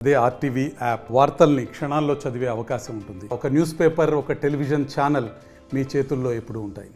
అదే RTV app వార్తల్ని క్షణాల్లో చదివే అవకాశం ఉంటుంది. ఒక న్యూస్ పేపర్, ఒక టెలివిజన్ ఛానల్ మీ చేతుల్లో ఎప్పుడూ ఉంటాయి.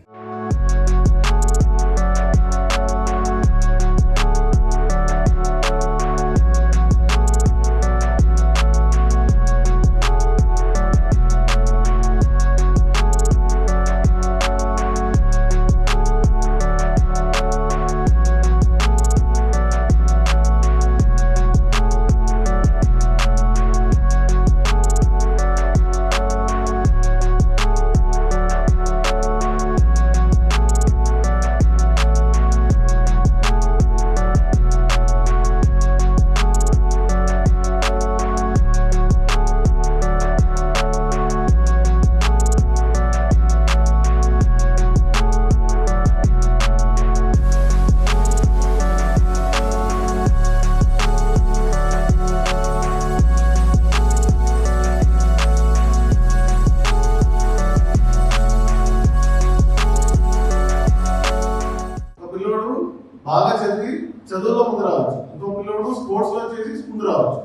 బాగా చదివి చదువులో ముందు రావచ్చు, ఇంకో పిల్లడు స్పోర్ట్స్ లో చేసి ముందు రావచ్చు.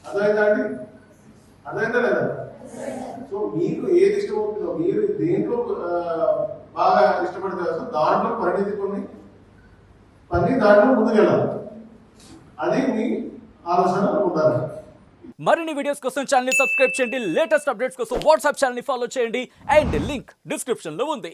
అర్థమైందా అండి? అర్థమైందా లేదా? సో మీకు ఏది ఇష్టమవుతుందో, మీరు దేంట్లో బాగా ఇష్టపడతారో దాంట్లో పరిణితి పని దాంట్లో ముందుకెళ్ళాలి. అది మీ ఆలోచన ఉండాలి. మరిన్ని వీడియోస్ కోసం ఛానల్ ని సబ్స్క్రైబ్ చేయండి. లేటెస్ట్ అప్డేట్స్ కోసం వాట్సాప్ ఛానల్ ని ఫాలో చేయండి. అండ్ లింక్ డిస్క్రిప్షన్ లో ఉంది.